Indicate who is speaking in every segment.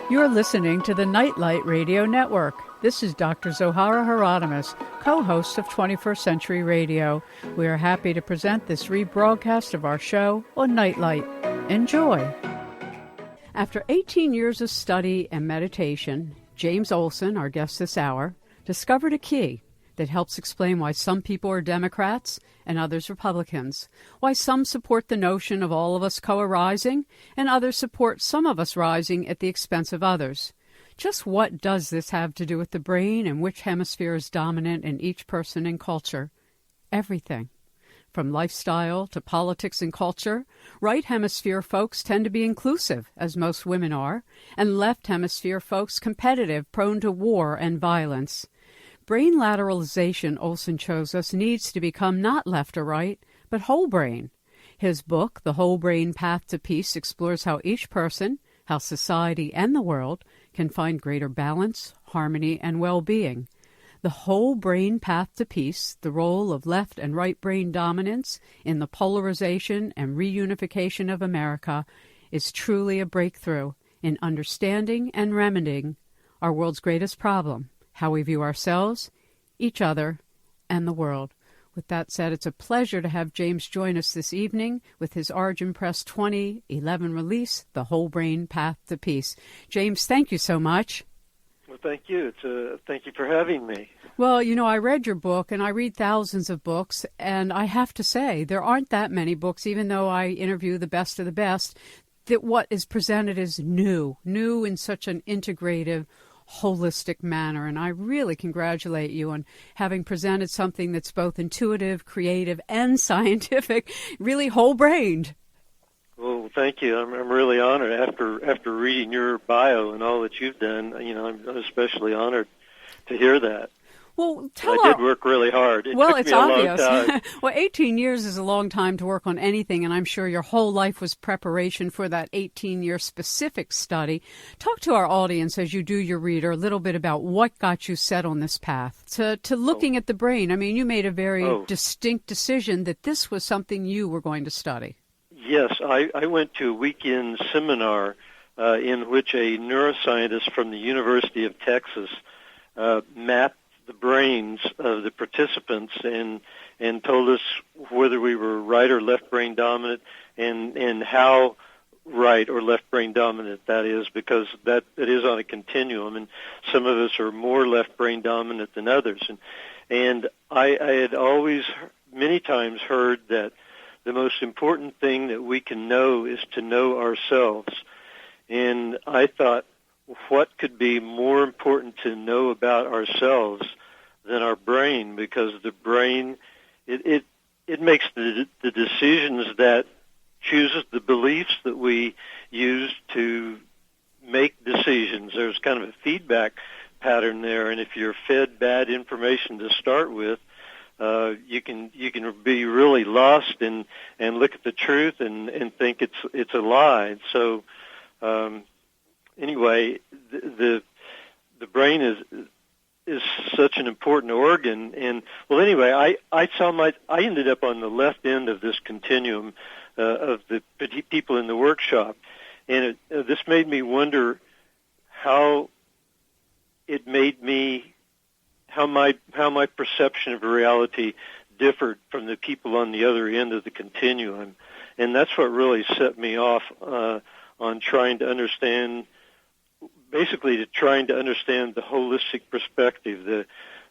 Speaker 1: You're listening to the Nightlight Radio Network. This is Dr. Zohara Hieronimus, co-host of 21st Century Radio. We are happy to present this rebroadcast of our show on Nightlight. Enjoy. After 18 years of study and meditation, James Olson, our guest this hour, discovered a key that helps explain why some people are Democrats and others Republicans, why some support the notion of all of us co-arising and others support some of us rising at the expense of others. Just what does this have to do with the brain and which hemisphere is dominant in each person and culture? Everything. From lifestyle to politics and culture, right hemisphere folks tend to be inclusive, as most women are, and left hemisphere folks competitive, prone to war and violence. Brain lateralization, Olson shows us, needs to become not left or right, but whole brain. His book, The Whole Brain Path to Peace, explores how each person, how society and the world can find greater balance, harmony, and well-being. The Whole Brain Path to Peace, the role of left and right brain dominance in the polarization and reunification of America, is truly a breakthrough in understanding and remedying our world's greatest problem, how we view ourselves, each other, and the world. With that said, it's a pleasure to have James join us this evening with his Origin Press 2011 release, The Whole Brain Path to Peace. James, thank you so much.
Speaker 2: Well, thank you. Thank you for having me.
Speaker 1: Well, you know, I read your book, and I read thousands of books, and I have to say, there aren't that many books, even though I interview the best of the best, that what is presented is new in such an integrative, holistic manner, and I really congratulate you on having presented something that's both intuitive, creative, and scientific, really whole-brained.
Speaker 2: Well, thank you. I'm really honored after reading your bio and all that you've done. You know, I'm especially honored to hear that.
Speaker 1: Well,
Speaker 2: I did work really hard. It took
Speaker 1: it's
Speaker 2: me a
Speaker 1: obvious.
Speaker 2: long time.
Speaker 1: Well, 18 years is a long time to work on anything, and I'm sure your whole life was preparation for that 18-year specific study. Talk to our audience as you do your reader a little bit about what got you set on this path to looking at the brain. I mean, you made a very distinct decision that this was something you were going to study.
Speaker 2: Yes, I went to a weekend seminar in which a neuroscientist from the University of Texas mapped the brains of the participants and told us whether we were right or left brain dominant and how right or left brain dominant that is, because that it is on a continuum, and some of us are more left brain dominant than others. And I had always many times heard that the most important thing that we can know is to know ourselves. And I thought, what could be more important to know about ourselves than our brain? Because the brain, it makes the decisions that chooses the beliefs that we use to make decisions. There's kind of a feedback pattern there, and if you're fed bad information to start with, you can be really lost and look at the truth and think it's a lie. So anyway, the brain is such an important organ. And well, anyway, I ended up on the left end of this continuum of the people in the workshop, and this made me wonder how my perception of reality differed from the people on the other end of the continuum. And that's what really set me off on trying to understand the holistic perspective,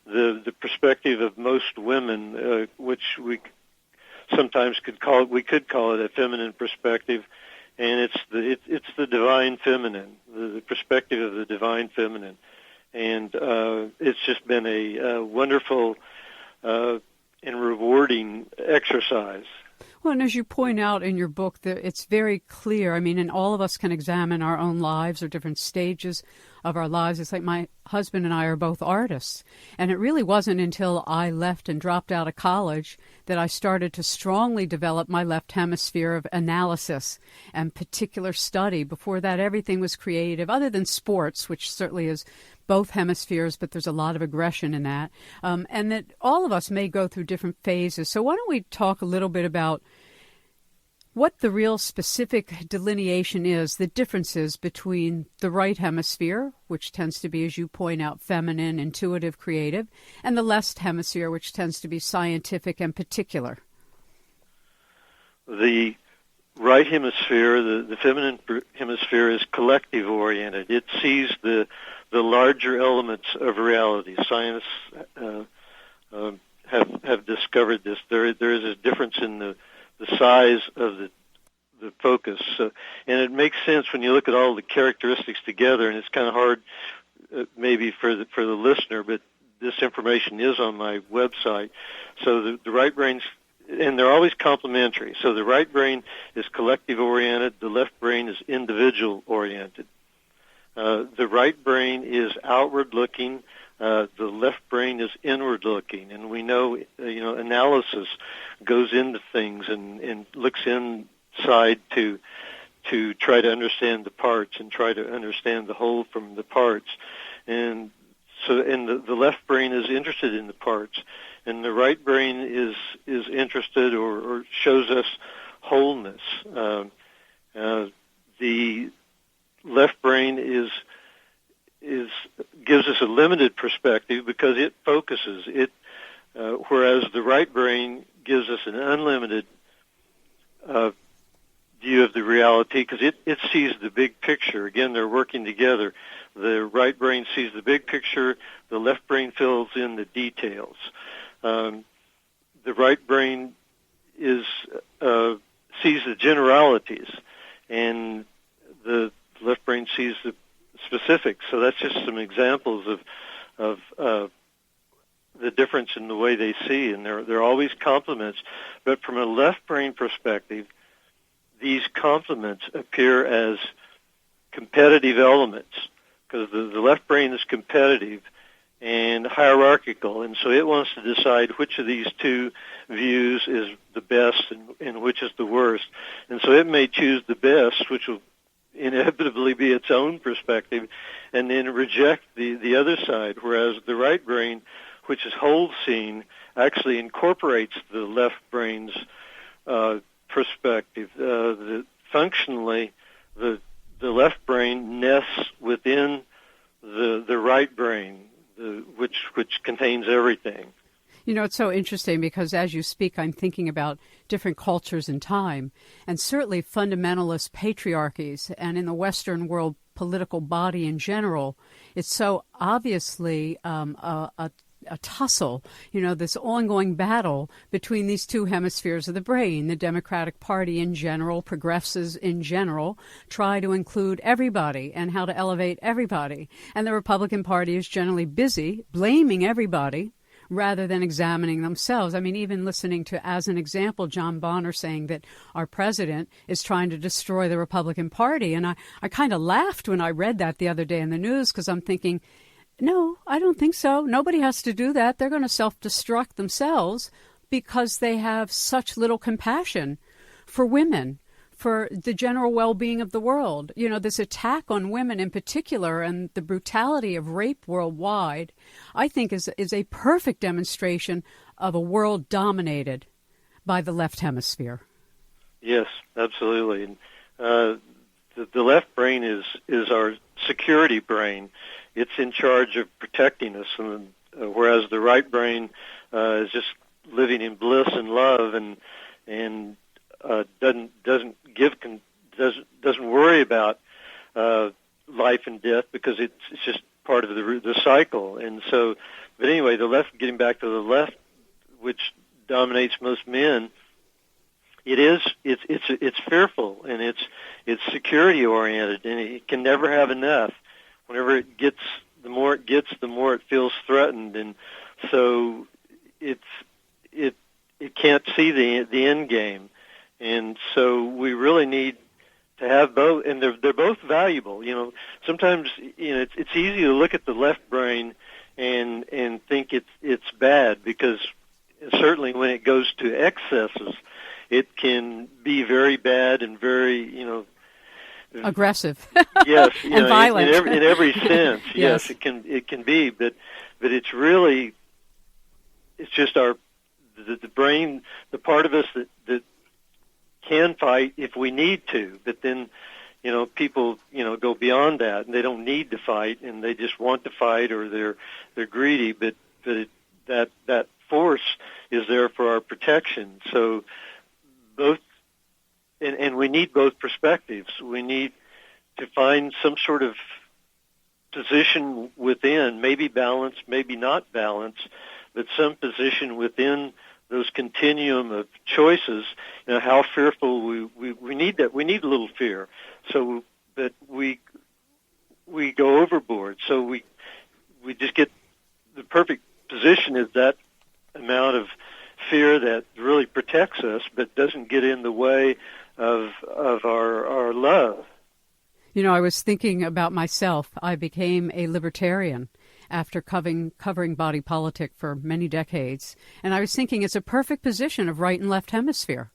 Speaker 2: the perspective of most women, which we sometimes could call it a feminine perspective, and it's the divine feminine, the perspective of the divine feminine. And it's just been a wonderful and rewarding exercise.
Speaker 1: Well, and as you point out in your book, it's very clear. I mean, and all of us can examine our own lives or different stages of our lives. It's like my husband and I are both artists. And it really wasn't until I left and dropped out of college that I started to strongly develop my left hemisphere of analysis and particular study. Before that, everything was creative, other than sports, which certainly is both hemispheres, but there's a lot of aggression in that. And that all of us may go through different phases. So why don't we talk a little bit about what the real specific delineation is, the differences between the right hemisphere, which tends to be, as you point out, feminine, intuitive, creative, and the left hemisphere, which tends to be scientific and particular.
Speaker 2: The right hemisphere, the feminine hemisphere, is collective-oriented. It sees the larger elements of reality. Scientists have discovered this. There is a difference in the size of the focus, and it makes sense when you look at all the characteristics together. And it's kind of hard, maybe for the listener, but this information is on my website. So the right brain's, and they're always complementary. So the right brain is collective-oriented. The left brain is individual-oriented. The right brain is outward-looking. The left brain is inward-looking, and we know, analysis goes into things and looks inside to try to understand the parts and try to understand the whole from the parts. And so, and the left brain is interested in the parts, and the right brain is interested or shows us wholeness. The left brain gives us a limited perspective because it focuses it, whereas the right brain gives us an unlimited view of the reality because it sees the big picture. Again, they're working together. The right brain sees the big picture. The left brain fills in the details. The right brain sees the generalities, and the left brain sees the specifics. So that's just some examples of the difference in the way they see, and they're always complements. But from a left brain perspective, these complements appear as competitive elements because the left brain is competitive and hierarchical, and so it wants to decide which of these two views is the best and which is the worst. And so it may choose the best, which will inevitably be its own perspective, and then reject the other side, whereas the right brain, which is whole-seeing, actually incorporates the left brain's perspective. Functionally, the left brain nests within the right brain, which contains everything.
Speaker 1: You know, it's so interesting because as you speak, I'm thinking about different cultures in time, and certainly fundamentalist patriarchies, and in the Western world political body in general, it's so obviously a tussle, this ongoing battle between these two hemispheres of the brain. The Democratic Party in general, progressives in general, try to include everybody and how to elevate everybody. And the Republican Party is generally busy blaming everybody rather than examining themselves. I mean, even listening to, as an example, John Bonner saying that our president is trying to destroy the Republican Party. And I kind of laughed when I read that the other day in the news because I'm thinking, no, I don't think so. Nobody has to do that. They're going to self-destruct themselves because they have such little compassion for women, for the general well-being of the world. This attack on women in particular and the brutality of rape worldwide, I think is a perfect demonstration of a world dominated by the left hemisphere. Yes,
Speaker 2: absolutely. And the left brain is our security brain. It's in charge of protecting us, and whereas the right brain is just living in bliss and love, and doesn't worry about life and death because it's just part of the cycle. And so, but anyway, the left, getting back to the left, which dominates most men, it's fearful, and it's security oriented, and it can never have enough. Whenever it gets, the more it feels threatened, and so it can't see the end game. And so we really need to have both, and they're both valuable. Sometimes it's easy to look at the left brain and think it's bad, because certainly when it goes to excesses, it can be very bad and very
Speaker 1: aggressive.
Speaker 2: Yes,
Speaker 1: and violent
Speaker 2: in every sense.
Speaker 1: Yes,
Speaker 2: it can be, but it's just the brain, the part of us that can fight if we need to, but then, people, go beyond that, and they don't need to fight, and they just want to fight, or they're greedy, but that force is there for our protection. So both, and we need both perspectives. We need to find some sort of position within, maybe balance, maybe not balance, but some position within those continuum of choices. How fearful we need that. We need a little fear, so that we go overboard. So we just get the perfect position is that amount of fear that really protects us, but doesn't get in the way of our love.
Speaker 1: I was thinking about myself. I became a libertarian after covering body politic for many decades. And I was thinking it's a perfect position of right and left hemisphere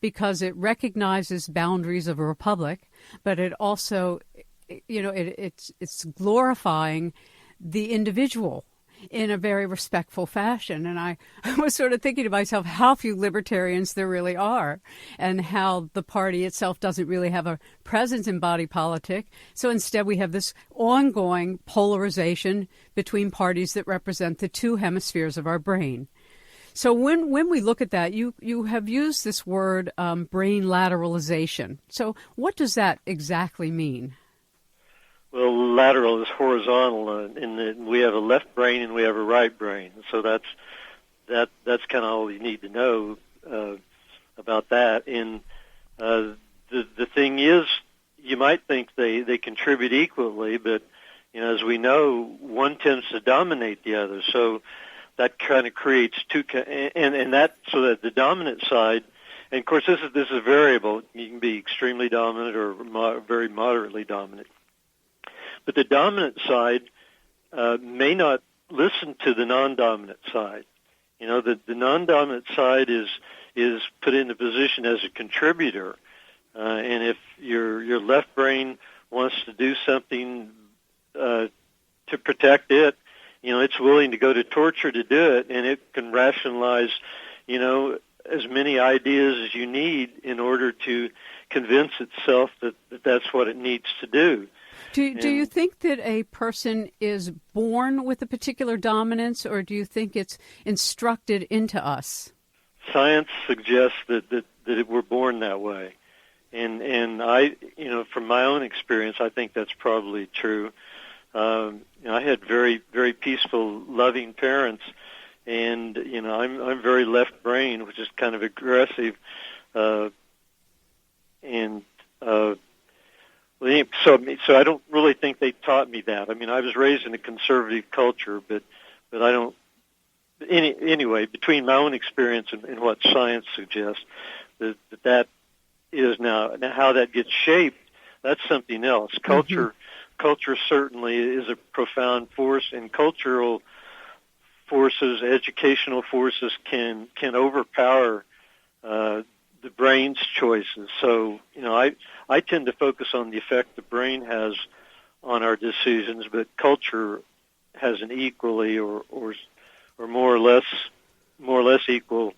Speaker 1: because it recognizes boundaries of a republic, but it also, it's glorifying the individual in a very respectful fashion. And I was sort of thinking to myself how few libertarians there really are and how the party itself doesn't really have a presence in body politic. So instead we have this ongoing polarization between parties that represent the two hemispheres of our brain. So when we look at that, you have used this word brain lateralization. So what does that exactly mean?
Speaker 2: Well, lateral is horizontal, and we have a left brain and we have a right brain. So that's kind of all you need to know about that. And the thing is, you might think they contribute equally, but as we know, one tends to dominate the other. So that kind of creates two, and that so that the dominant side. And of course, this is variable. You can be extremely dominant or very moderately dominant. But the dominant side may not listen to the non-dominant side. The non-dominant side is put in a position as a contributor, and if your left brain wants to do something to protect it, it's willing to go to torture to do it, and it can rationalize, as many ideas as you need in order to convince itself that that's what it needs to do.
Speaker 1: Do you think that a person is born with a particular dominance, or do you think it's instructed into us?
Speaker 2: Science suggests that we're born that way, and I, from my own experience, I think that's probably true. I had very, very peaceful, loving parents, and I'm very left brain, which is kind of aggressive, and. So I don't really think they taught me that. I mean, I was raised in a conservative culture, but I don't. Anyway, between my own experience and what science suggests, that is now how that gets shaped. That's something else. Culture certainly is a profound force, and cultural forces, educational forces, can overpower the brain's choices. So, I tend to focus on the effect the brain has on our decisions, but culture has an equally or more or less equal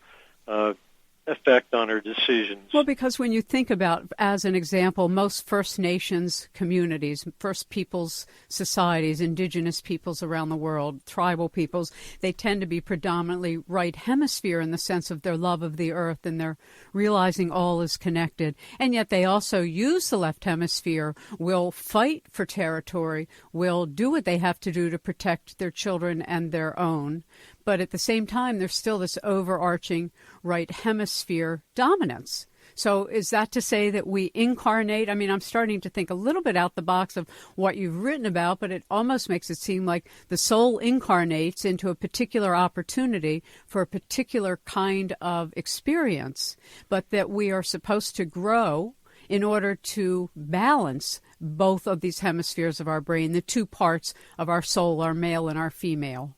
Speaker 2: effect on our decisions.
Speaker 1: Well, because when you think about, as an example, most First Nations communities, First Peoples societies, indigenous peoples around the world, tribal peoples, they tend to be predominantly right hemisphere in the sense of their love of the earth and their realizing all is connected. And yet they also use the left hemisphere, will fight for territory, will do what they have to do to protect their children and their own. But at the same time, there's still this overarching right hemisphere dominance. So is that to say that we incarnate? I mean, I'm starting to think a little bit out the box of what you've written about, but it almost makes it seem like the soul incarnates into a particular opportunity for a particular kind of experience, but that we are supposed to grow in order to balance both of these hemispheres of our brain, the two parts of our soul, our male and our female.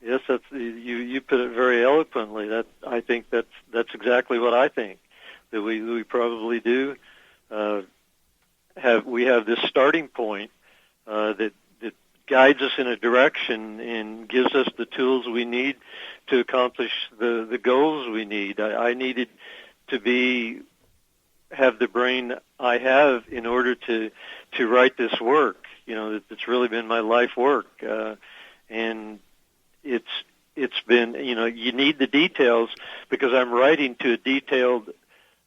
Speaker 2: Yes, you put it very eloquently. I think that's exactly what I think. That we probably do have this starting point that guides us in a direction and gives us the tools we need to accomplish the goals we need. I needed to be have the brain I have in order to write this work. It's really been my life work, and it's been, you need the details because I'm writing to a detailed,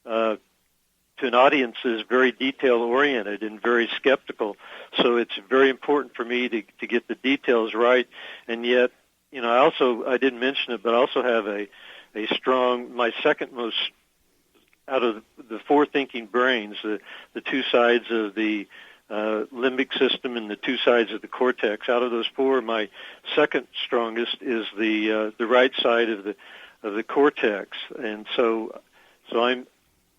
Speaker 2: to an audience that is very detail-oriented and very skeptical. So it's very important for me to get the details right. And yet, I didn't mention it, but I also have a strong, my second most, out of the four thinking brains, the two sides of the limbic system and the two sides of the cortex. Out of those four, my second strongest is the right side of the cortex, and so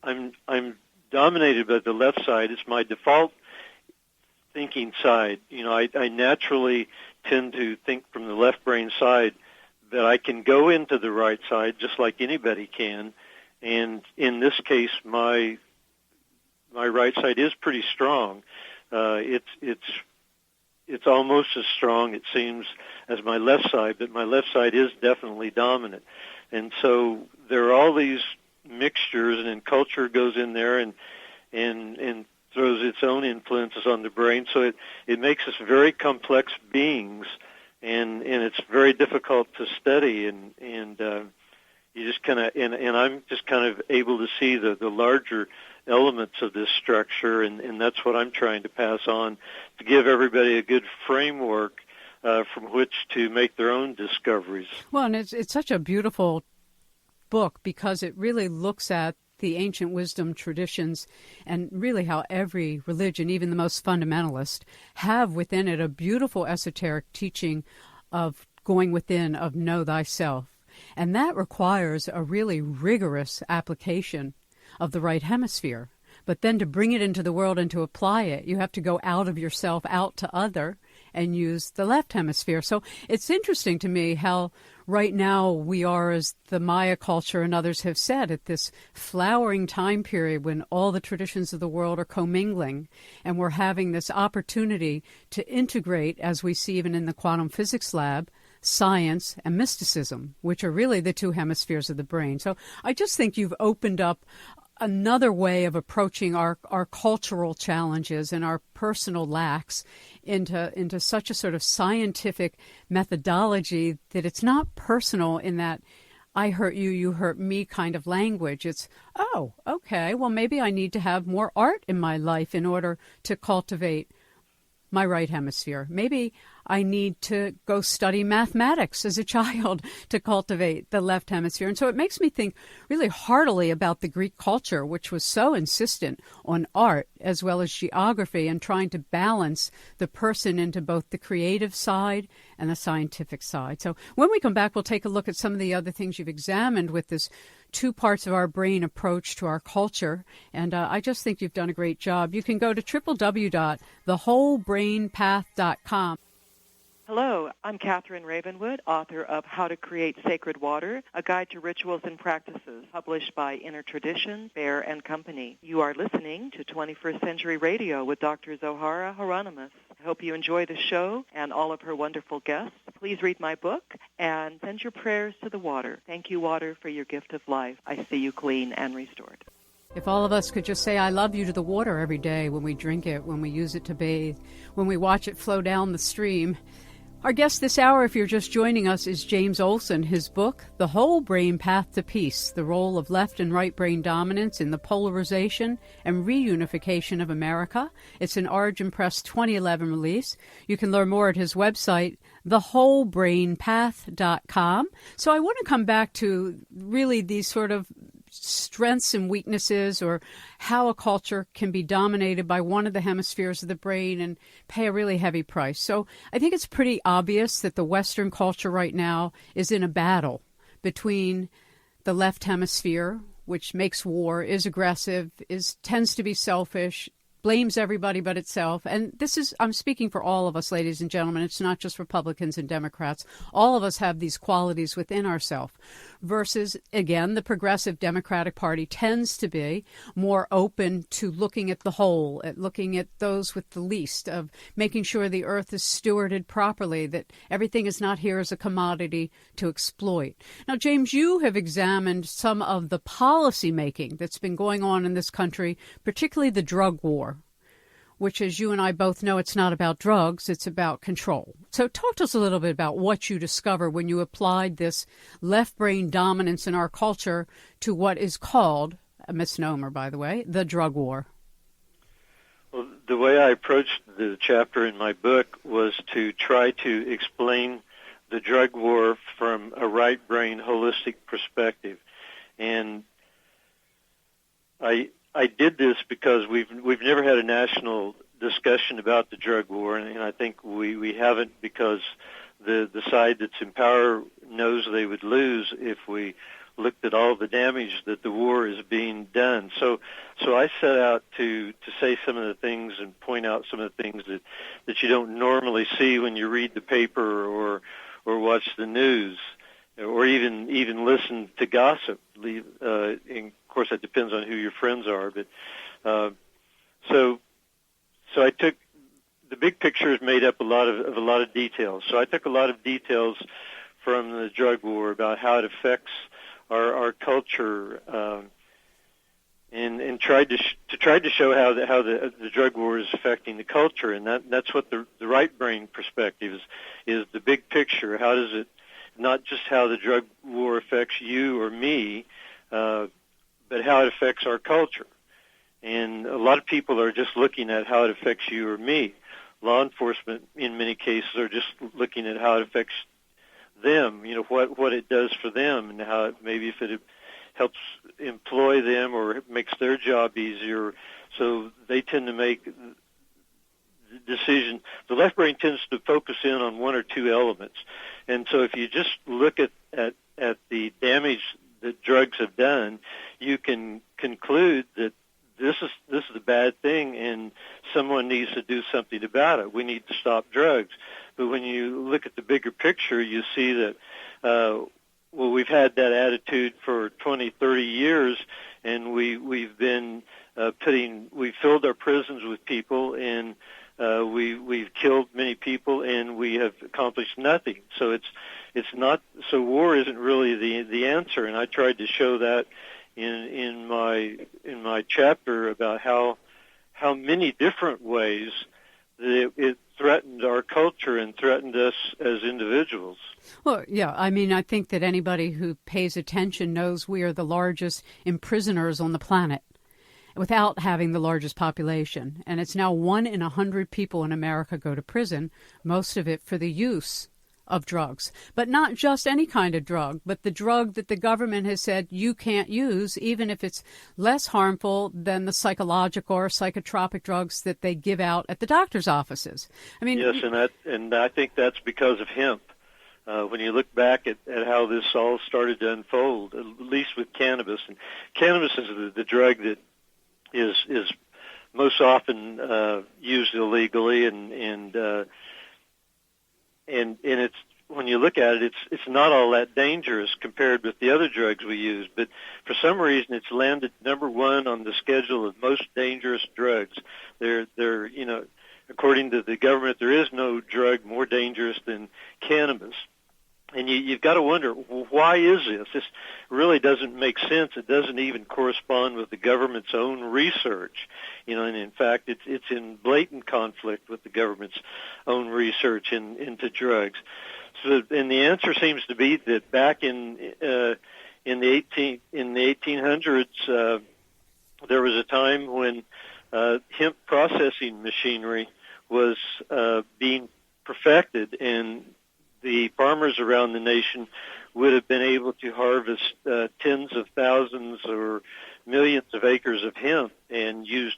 Speaker 2: I'm dominated by the left side. It's my default thinking side. I naturally tend to think from the left brain side, that I can go into the right side just like anybody can, and in this case, my right side is pretty strong. It's almost as strong, it seems, as my left side, but my left side is definitely dominant. And so there are all these mixtures, and then culture goes in there and throws its own influences on the brain. So it makes us very complex beings, and it's very difficult to study, and you just kind of, and I'm just kind of able to see the larger elements of this structure, and that's what I'm trying to pass on, to give everybody a good framework from which to make their own discoveries.
Speaker 1: Well, and it's such a beautiful book because it really looks at the ancient wisdom traditions and really how every religion, even the most fundamentalist, have within it a beautiful esoteric teaching of going within, of know thyself. And that requires a really rigorous application of the right hemisphere. But then to bring it into the world and to apply it, you have to go out of yourself, out to other, and use the left hemisphere. So it's interesting to me how right now we are, as the Maya culture and others have said, at this flowering time period when all the traditions of the world are commingling, and we're having this opportunity to integrate, as we see even in the quantum physics lab, science and mysticism, which are really the two hemispheres of the brain. So I just think you've opened up another way of approaching our cultural challenges and our personal lacks into such a sort of scientific methodology that it's not personal in that I hurt you, you hurt me kind of language. It's, oh, okay, well, maybe I need to have more art in my life in order to cultivate my right hemisphere. Maybe I need to go study mathematics as a child to cultivate the left hemisphere. And so it makes me think really heartily about the Greek culture, which was so insistent on art as well as geography and trying to balance the person into both the creative side and the scientific side. So when we come back, we'll take a look at some of the other things you've examined with this two parts of our brain approach to our culture. And I just think you've done a great job. You can go to www.thewholebrainpath.com.
Speaker 3: Hello, I'm Catherine Ravenwood, author of How to Create Sacred Water, A Guide to Rituals and Practices, published by Inner Tradition, Bear and Company. You are listening to 21st Century Radio with Dr. Zohara Hieronimus. I hope you enjoy the show and all of her wonderful guests. Please read my book and send your prayers to the water. Thank you, water, for your gift of life. I see you clean and restored.
Speaker 1: If all of us could just say, I love you to the water every day when we drink it, when we use it to bathe, when we watch it flow down the stream. Our guest this hour, if you're just joining us, is James Olson. His book, The Whole Brain Path to Peace, The Role of Left and Right Brain Dominance in the Polarization and Reunification of America. It's an Origin Press 2011 release. You can learn more at his website, thewholebrainpath.com. So I want to come back to really these sort of strengths and weaknesses, or how a culture can be dominated by one of the hemispheres of the brain and pay a really heavy price. So I think it's pretty obvious that the Western culture right now is in a battle between the left hemisphere, which makes war, is aggressive, tends to be selfish, blames everybody but itself. And this is, I'm speaking for all of us, ladies and gentlemen. It's not just Republicans and Democrats. All of us have these qualities within ourselves. Versus, again, the progressive Democratic Party tends to be more open to looking at the whole, at looking at those with the least, of making sure the earth is stewarded properly, that everything is not here as a commodity to exploit. Now, James, you have examined some of the policy making that's been going on in this country, particularly the drug war, which, as you and I both know, it's not about drugs, it's about control. So talk to us a little bit about what you discovered when you applied this left brain dominance in our culture to what is called, a misnomer, by the way, the drug war.
Speaker 2: Well, the way I approached the chapter in my book was to try to explain the drug war from a right brain holistic perspective. And I did this because we've never had a national discussion about the drug war, and I think we haven't because the side that's in power knows they would lose if we looked at all the damage that the war is being done. So I set out to say some of the things and point out some of the things that you don't normally see when you read the paper or watch the news or even listen to gossip. And of course, that depends on who your friends are. But so I took the big picture is made up of a lot of details. So I took a lot of details from the drug war about how it affects our culture, and tried to show how the drug war is affecting the culture, and that's what the right brain perspective is the big picture. How does it, not just how the drug war affects you or me, but how it affects our culture. And a lot of people are just looking at how it affects you or me. Law enforcement, in many cases, are just looking at how it affects them, what it does for them, and how maybe if it helps employ them or makes their job easier. So they tend to make the decision. The left brain tends to focus in on one or two elements. And so if you just look at the damage that drugs have done, you can conclude that this is a bad thing and someone needs to do something about it. We need to stop drugs. But when you look at the bigger picture, you see that, we've had that attitude for 20, 30 years, and we've been we've filled our prisons with people, and we've killed many people, and we have accomplished nothing. So it's not, so war isn't really the answer, and I tried to show that in my chapter about how many different ways that it threatened our culture and threatened us as individuals.
Speaker 1: Well, yeah, I mean, I think that anybody who pays attention knows we are the largest imprisoners on the planet without having the largest population. And it's now 1 in 100 people in America go to prison, most of it for the use of drugs. But not just any kind of drug, but the drug that the government has said you can't use, even if it's less harmful than the psychological or psychotropic drugs that they give out at the doctor's offices. I mean,
Speaker 2: yes, and I think that's because of hemp. When you look back at how this all started to unfold, at least with cannabis, and cannabis is the drug that is most often used illegally, and it's, when you look at it, it's not all that dangerous compared with the other drugs we use. But for some reason, it's landed number one on the schedule of most dangerous drugs. They're according to the government, there is no drug more dangerous than cannabis. And you've got to wonder, well, why is this? This really doesn't make sense. It doesn't even correspond with the government's own research. And in fact, it's in blatant conflict with the government's own research into drugs. So, and the answer seems to be that back in the 1800s, there was a time when hemp processing machinery was being perfected, and the farmers around the nation would have been able to harvest tens of thousands or millions of acres of hemp and used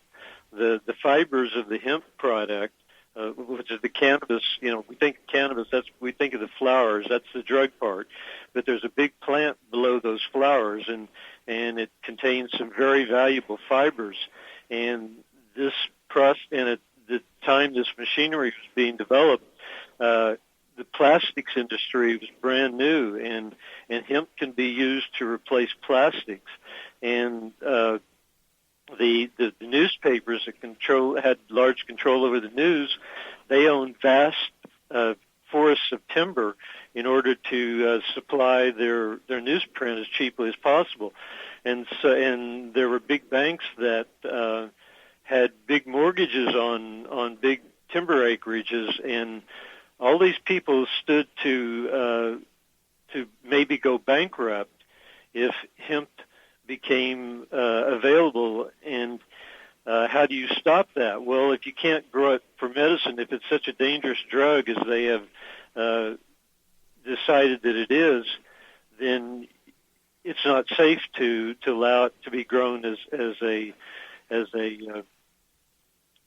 Speaker 2: the fibers of the hemp product, which is the cannabis. We think of cannabis, we think of the flowers, that's the drug part. But there's a big plant below those flowers, and it contains some very valuable fibers. And this at the time this machinery was being developed, the plastics industry was brand new, and hemp can be used to replace plastics. And the newspapers that had large control over the news, they owned vast forests of timber in order to supply their newsprint as cheaply as possible. And there were big banks that had big mortgages on big timber acreages, and all these people stood to maybe go bankrupt if hemp became available. And how do you stop that? Well, if you can't grow it for medicine, if it's such a dangerous drug as they have decided that it is, then it's not safe to allow it to be grown as a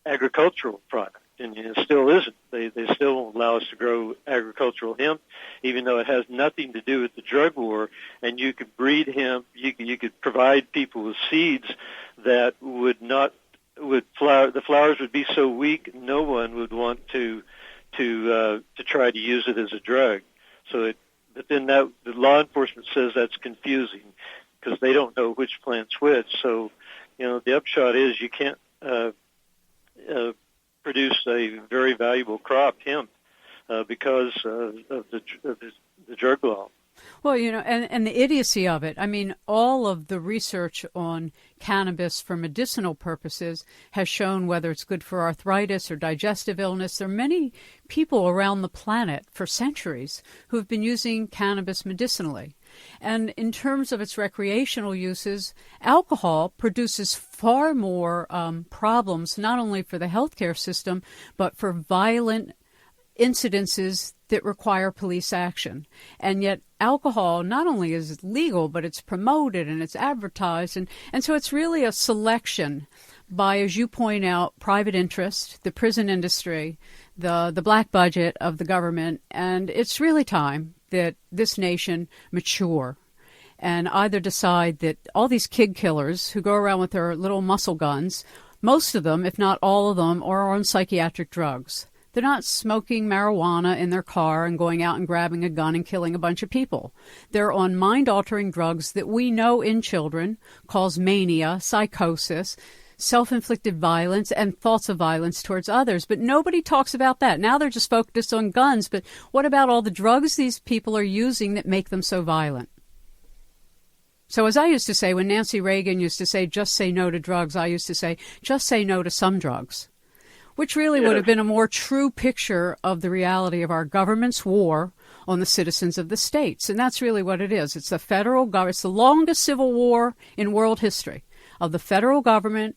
Speaker 2: agricultural product, and it still isn't. They still won't allow us to grow agricultural hemp, even though it has nothing to do with the drug war. And you could breed hemp. You could provide people with seeds that would flower. The flowers would be so weak, no one would want to try to use it as a drug. But then the law enforcement says that's confusing because they don't know which plant's which. So, the upshot is you can't produce a very valuable crop, hemp, because of the drug law.
Speaker 1: Well, and the idiocy of it. I mean, all of the research on cannabis for medicinal purposes has shown whether it's good for arthritis or digestive illness. There are many people around the planet for centuries who have been using cannabis medicinally. And in terms of its recreational uses, alcohol produces far more problems, not only for the healthcare system, but for violent incidences that require police action. And yet alcohol not only is legal, but it's promoted and it's advertised. And so it's really a selection by, as you point out, private interest, the prison industry, the black budget of the government. And it's really time that this nation mature and either decide that all these kid killers who go around with their little muscle guns, most of them, if not all of them, are on psychiatric drugs. They're not smoking marijuana in their car and going out and grabbing a gun and killing a bunch of people. They're on mind-altering drugs that we know in children cause mania, psychosis, self-inflicted violence, and thoughts of violence towards others. But nobody talks about that. Now they're just focused on guns. But what about all the drugs these people are using that make them so violent? So as I used to say, when Nancy Reagan used to say, just say no to drugs, I used to say, just say no to some drugs, which really would have been a more true picture of the reality of our government's war on the citizens of the states. And that's really what it is. It's the federal government. It's the longest civil war in world history of the federal government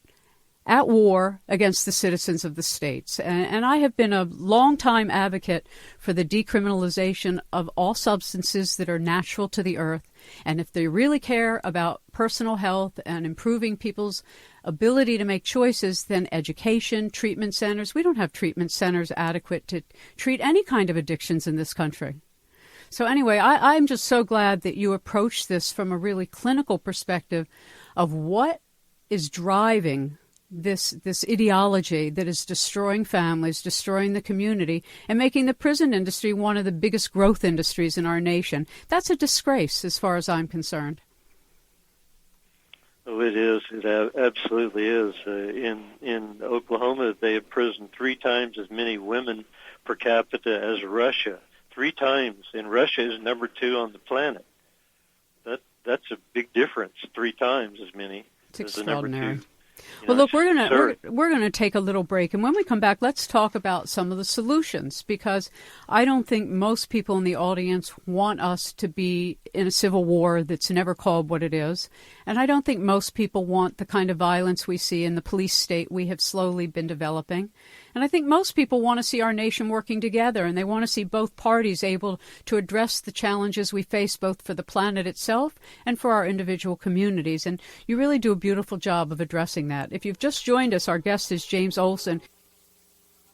Speaker 1: at war against the citizens of the states. And I have been a long-time advocate for the decriminalization of all substances that are natural to the earth. And if they really care about personal health and improving people's ability to make choices, then education, treatment centers. We don't have treatment centers adequate to treat any kind of addictions in this country. So anyway, I'm just so glad that you approach this from a really clinical perspective of what is driving this ideology that is destroying families, destroying the community, and making the prison industry one of the biggest growth industries in our nation. That's a disgrace as far as I'm concerned.
Speaker 2: Oh, it is. It absolutely is. In Oklahoma, they have imprisoned 3 times as many women per capita as Russia. 3 times. And Russia is number 2 on the planet. That's a big difference. 3 times as many.
Speaker 1: It's extraordinary.
Speaker 2: Number 2.
Speaker 1: Well, look, we're gonna take a little break, and when we come back, let's talk about some of the solutions, because I don't think most people in the audience want us to be in a civil war that's never called what it is, and I don't think most people want the kind of violence we see in the police state we have slowly been developing. And I think most people want to see our nation working together, and they want to see both parties able to address the challenges we face both for the planet itself and for our individual communities. And you really do a beautiful job of addressing that. If you've just joined us, our guest is James Olson.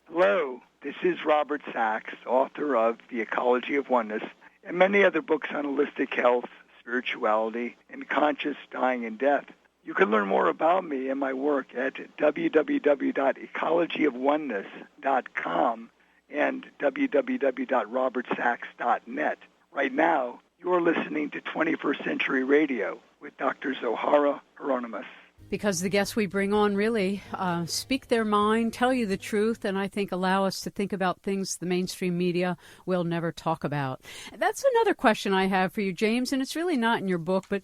Speaker 4: Hello, this is Robert Sachs, author of The Ecology of Oneness and many other books on holistic health, spirituality, and conscious dying and death. You can learn more about me and my work at www.ecologyofoneness.com and www.robertsachs.net. Right now, you're listening to 21st Century Radio with Dr. Zohara Hieronimus.
Speaker 1: Because the guests we bring on really speak their mind, tell you the truth, and I think allow us to think about things the mainstream media will never talk about. That's another question I have for you, James, and it's really not in your book, but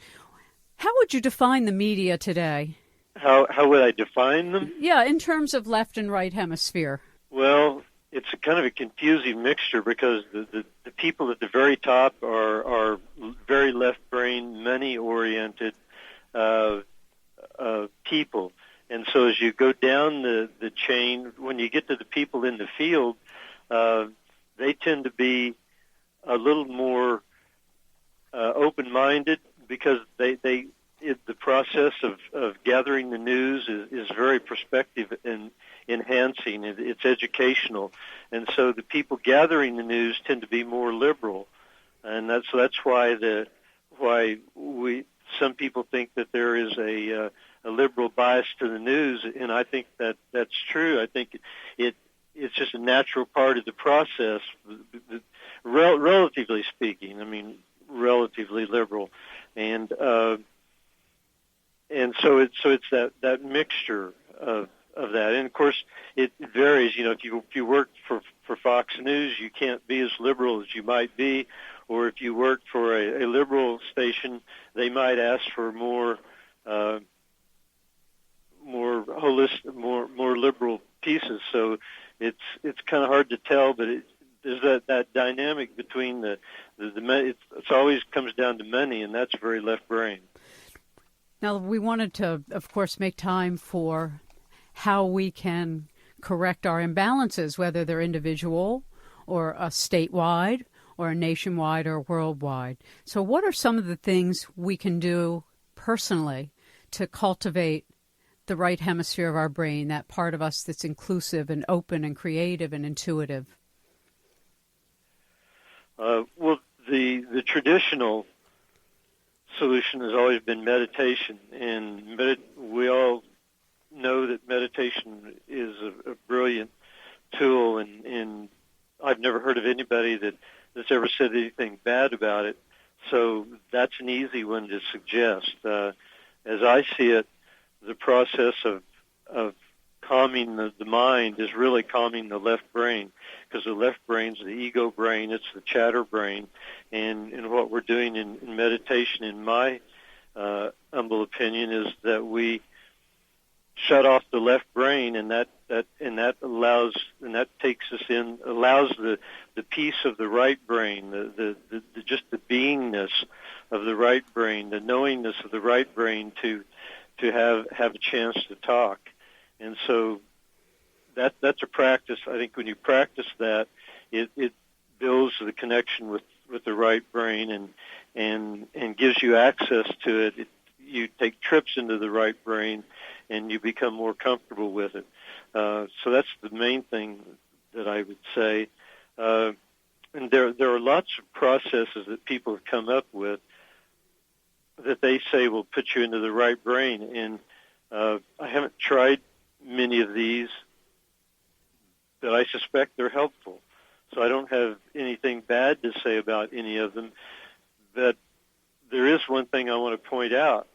Speaker 1: how would you define the media today?
Speaker 2: How would I define them?
Speaker 1: Yeah, in terms of left and right hemisphere.
Speaker 2: Well, it's a kind of a confusing mixture because the people at the very top are very left-brain, money-oriented people. And so as you go down the chain, when you get to the people in the field, they tend to be a little more open-minded because the process of gathering the news is very perspective and enhancing. It's educational, and so the people gathering the news tend to be more liberal, and that's why some people think that there is a liberal bias to the news, and I think that's true. I think it's just a natural part of the process, relatively speaking. I mean, relatively liberal, and so it's that mixture of that, and of course it varies. You know, if you work for Fox News, you can't be as liberal as you might be, or if you work for a liberal station, they might ask for more holistic, more liberal pieces. So it's kind of hard to tell, but there's that dynamic between the it's always comes down to money, and that's very left brain.
Speaker 1: Now, we wanted to, of course, make time for how we can correct our imbalances, whether they're individual or statewide or nationwide or worldwide. So what are some of the things we can do personally to cultivate the right hemisphere of our brain, that part of us that's inclusive and open and creative and intuitive?
Speaker 2: Well, the traditional solution has always been meditation, and we all know that meditation is a brilliant tool, and I've never heard of anybody that's ever said anything bad about it, so that's an easy one to suggest. As I see it, the process of calming the mind is really calming the left brain, because the left brain's the ego brain, it's the chatter brain, and what we're doing in meditation, in my humble opinion, is that we shut off the left brain, and that allows the peace of the right brain, the just the beingness of the right brain, the knowingness of the right brain to have a chance to talk. And so that's a practice. I think when you practice that, it builds the connection with the right brain and gives you access to it. You take trips into the right brain, and you become more comfortable with it. So that's the main thing that I would say. And there are lots of processes that people have come up with that they say will put you into the right brain. And I haven't tried many of these, but I suspect they're helpful. So I don't have anything bad to say about any of them. But there is one thing I want to point out.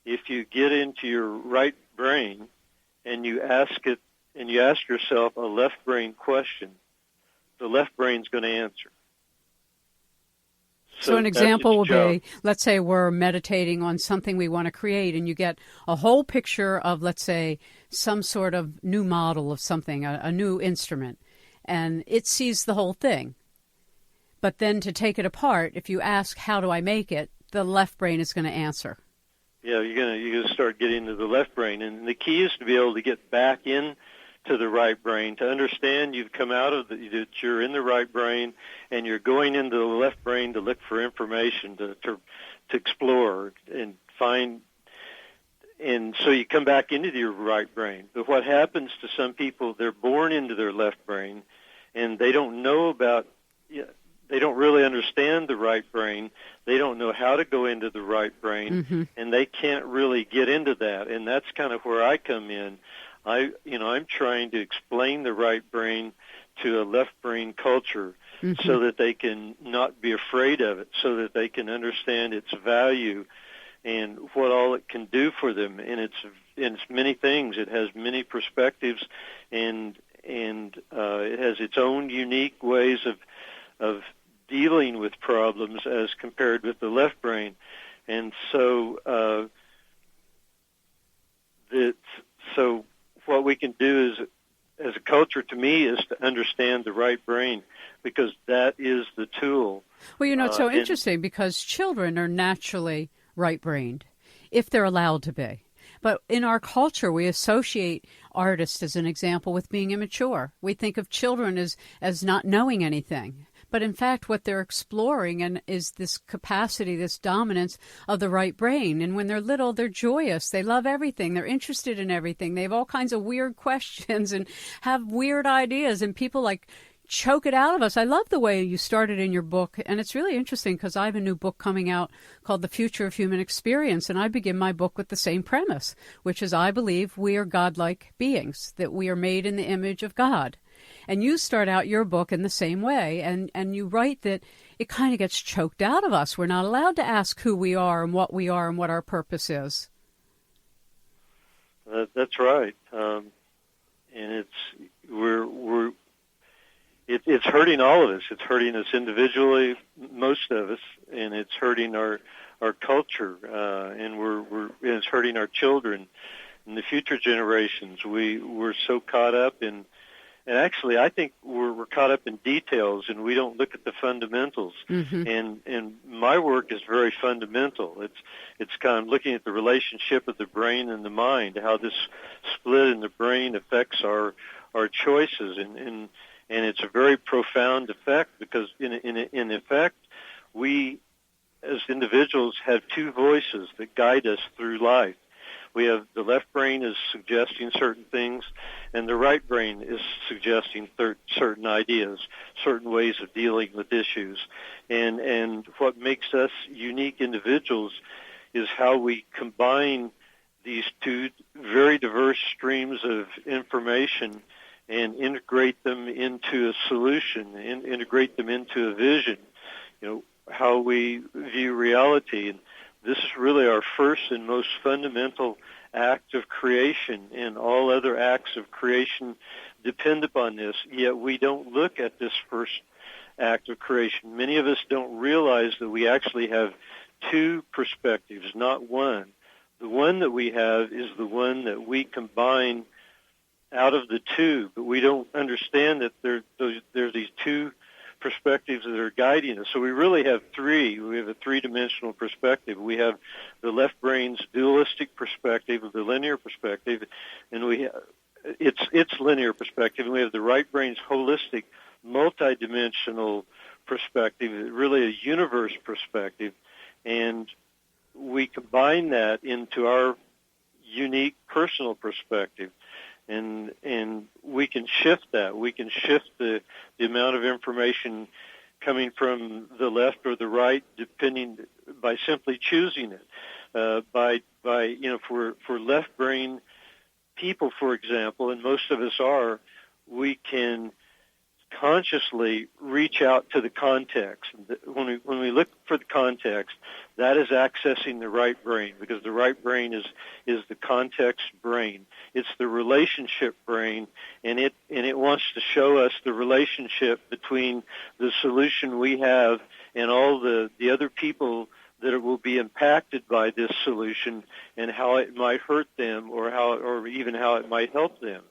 Speaker 2: If you get into your right brain and you ask yourself a left brain question, the left brain's going to answer.
Speaker 1: So an example will be, let's say we're meditating on something we want to create, and you get a whole picture of, let's say, some sort of new model of something, a new instrument, and it sees the whole thing. But then to take it apart, if you ask, how do I make it, the left brain is going to answer.
Speaker 2: Yeah, you're gonna start getting to the left brain, and the key is to be able to get back in to the right brain, to understand you've come out of that you're in the right brain, and you're going into the left brain to look for information, to explore and find, and so you come back into your right brain. But what happens to some people, they're born into their left brain, and they don't know about they don't really understand the right brain. They don't know how to go into the right brain, and they can't really get into that. And that's kind of where I come in. I'm trying to explain the right brain to a left brain culture so that they can not be afraid of it, so that they can understand its value and what all it can do for them. And it's many things. It has many perspectives, and it has its own unique ways of dealing with problems as compared with the left brain. And so what we can do is, as a culture, to me, is to understand the right brain, because that is the tool.
Speaker 1: Well, it's so interesting because children are naturally right-brained if they're allowed to be. But in our culture, we associate artists, as an example, with being immature. We think of children as not knowing anything. But in fact, what they're exploring is this capacity, this dominance of the right brain. And when they're little, they're joyous. They love everything. They're interested in everything. They have all kinds of weird questions and have weird ideas. And people choke it out of us. I love the way you started in your book. And it's really interesting because I have a new book coming out called The Future of Human Experience. And I begin my book with the same premise, which is I believe we are godlike beings, that we are made in the image of God. And you start out your book in the same way, and you write that it kind of gets choked out of us. We're not allowed to ask who we are and what our purpose is.
Speaker 2: That's right, and it's hurting all of us. It's hurting us individually, most of us, and it's hurting our culture, and it's hurting our children and the future generations. We're so caught up in. And actually, I think we're caught up in details, and we don't look at the fundamentals. And my work is very fundamental. It's kind of looking at the relationship of the brain and the mind, how this split in the brain affects our choices, and it's a very profound effect, because in effect, we as individuals have two voices that guide us through life. We have the left brain is suggesting certain things, and the right brain is suggesting certain ideas, certain ways of dealing with issues. And what makes us unique individuals is how we combine these two very diverse streams of information and integrate them into a solution, and integrate them into a vision, how we view reality. And this is really our first and most fundamental act of creation, and all other acts of creation depend upon this, yet we don't look at this first act of creation. Many of us don't realize that we actually have two perspectives, not one. The one that we have is the one that we combine out of the two, but we don't understand that there's these two perspectives that are guiding us. So we really have three. We have a three-dimensional perspective. We have the left brain's dualistic perspective, the linear perspective, and we have its linear perspective, and we have the right brain's holistic, multidimensional perspective, really a universe perspective, and we combine that into our unique personal perspective. And we can shift that. We can shift the amount of information coming from the left or the right, depending by simply choosing it. For left brain people, for example, and most of us are, we can consciously reach out to the context. When we look for the context, that is accessing the right brain, because the right brain is the context brain. It's the relationship brain, and it wants to show us the relationship between the solution we have and all the other people that will be impacted by this solution, and how it might hurt them, or even how it might help them.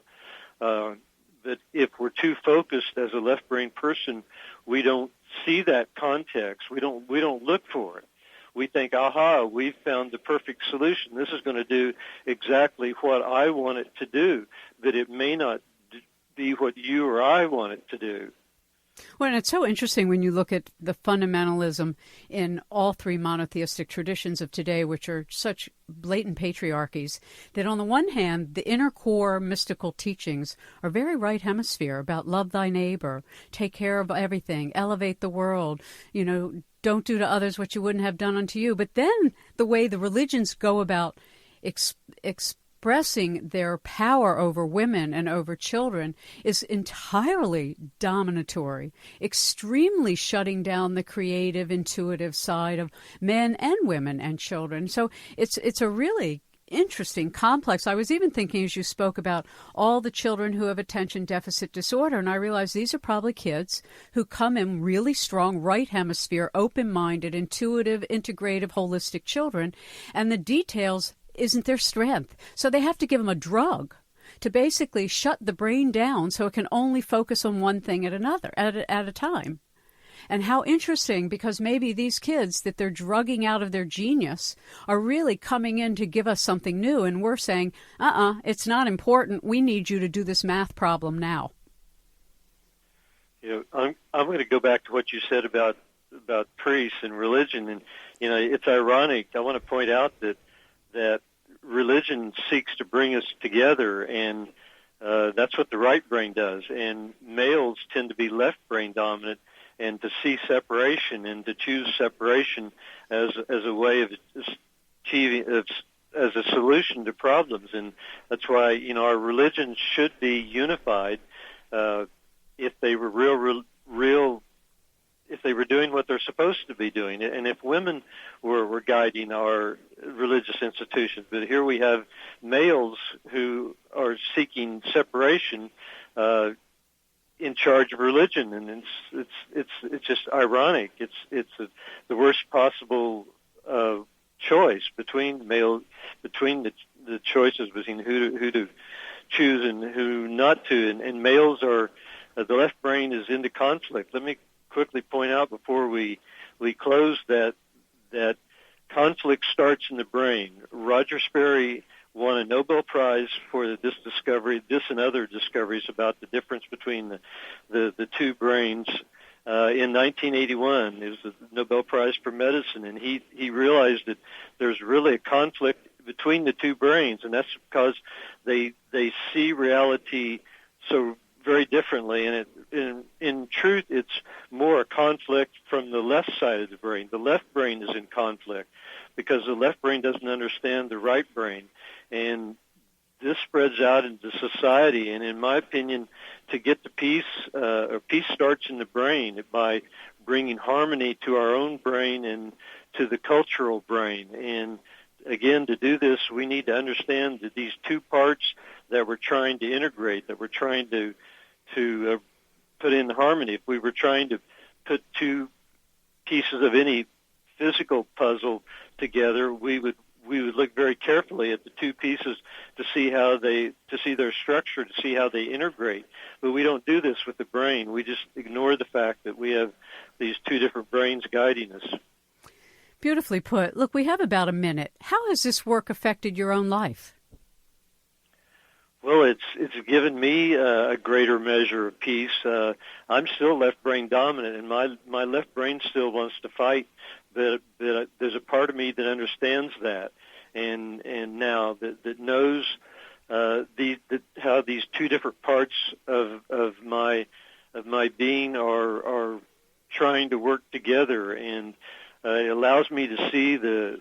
Speaker 2: But if we're too focused as a left brain person, we don't see that context. We don't look for it. We think, aha, we've found the perfect solution. This is going to do exactly what I want it to do, but it may not be what you or I want it to do.
Speaker 1: Well, and it's so interesting when you look at the fundamentalism in all three monotheistic traditions of today, which are such blatant patriarchies, that on the one hand, the inner core mystical teachings are very right hemisphere about love thy neighbor, take care of everything, elevate the world, don't do to others what you wouldn't have done unto you. But then the way the religions go about expressing their power over women and over children is entirely dominatory, extremely shutting down the creative, intuitive side of men and women and children. So it's a really interesting complex. I was even thinking as you spoke about all the children who have attention deficit disorder, and I realized these are probably kids who come in really strong right hemisphere, open-minded, intuitive, integrative, holistic children, and the details isn't their strength. So they have to give them a drug to basically shut the brain down so it can only focus on one thing at a time. And how interesting, because maybe these kids that they're drugging out of their genius are really coming in to give us something new, and we're saying, it's not important. We need you to do this math problem now.
Speaker 2: I'm going to go back to what you said about priests and religion, and it's ironic. I want to point out that religion seeks to bring us together, and that's what the right brain does. And males tend to be left brain dominant, and to see separation and to choose separation as a way of achieving as a solution to problems. And that's why our religions should be unified if they were real. If they were doing what they're supposed to be doing, and if women were guiding our religious institutions. But here we have males who are seeking separation in charge of religion, and it's just ironic. It's the worst possible choice between the choices between who to choose and who not to, and males are the left brain is into conflict. Let me quickly point out before we close that conflict starts in the brain. Roger Sperry won a Nobel Prize for this discovery, this and other discoveries about the difference between the two brains in 1981. It was the Nobel Prize for Medicine, and he realized that there's really a conflict between the two brains, and that's because they see reality so very differently, and in truth, it's more a conflict from the left side of the brain. The left brain is in conflict because the left brain doesn't understand the right brain, and this spreads out into society. And in my opinion, to get to peace, peace starts in the brain by bringing harmony to our own brain and to the cultural brain. And again, to do this, we need to understand that these two parts that we're trying to integrate, that we're trying to put in harmony. If we were trying to put two pieces of any physical puzzle together, we would look very carefully at the two pieces to see their structure, to see how they integrate. But we don't do this with the brain. We just ignore the fact that we have these two different brains guiding us.
Speaker 1: Beautifully put. Look, we have about a minute. How has this work affected your own life?
Speaker 2: Well, it's given me a greater measure of peace. I'm still left brain dominant, and my left brain still wants to fight. But there's a part of me that understands that, and now that knows how these two different parts of my being are trying to work together, and it allows me to see the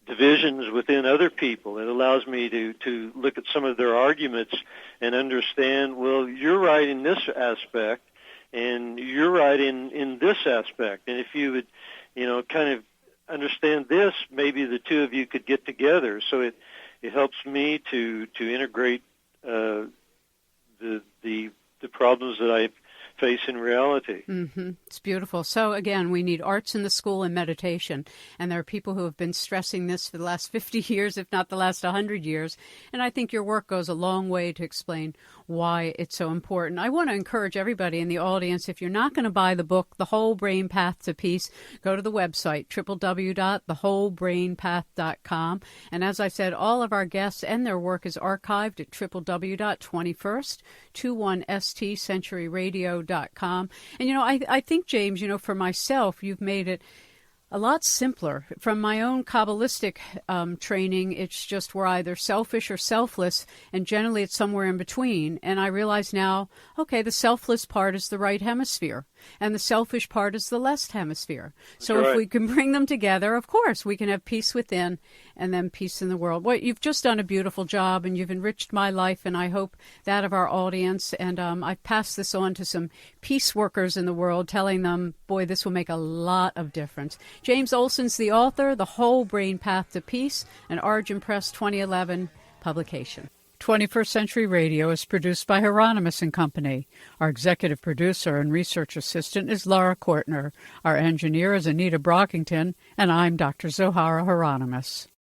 Speaker 2: divisions within other people. It allows me to look at some of their arguments and understand, well, you're right in this aspect, and you're right in this aspect. And if you would, kind of understand this, maybe the two of you could get together. So it helps me to integrate the problems that I face in reality.
Speaker 1: Mm-hmm. It's beautiful. So again, we need arts in the school and meditation. And there are people who have been stressing this for the last 50 years, if not the last 100 years. And I think your work goes a long way to explain why it's so important. I want to encourage everybody in the audience, if you're not going to buy the book, The Whole Brain Path to Peace, go to the website, www.thewholebrainpath.com. And as I said, all of our guests and their work is archived at www.21st21stcenturyradio.com. And, I think, James, for myself, you've made it a lot simpler. From my own Kabbalistic training, it's just we're either selfish or selfless, and generally it's somewhere in between. And I realize now, okay, the selfless part is the right hemisphere, and the selfish part is the left hemisphere. So
Speaker 2: That's right.
Speaker 1: If we can bring them together, of course, we can have peace within and then peace in the world. Well, you've just done a beautiful job, and you've enriched my life, and I hope that of our audience. And I've passed this on to some peace workers in the world, telling them, boy, this will make a lot of difference. James Olson's the author, The Whole Brain Path to Peace, an Origin Press 2011 publication. 21st Century Radio is produced by Hieronimus Company. Our executive producer and research assistant is Laura Kortner. Our engineer is Anita Brockington, and I'm Dr. Zohara Hieronimus.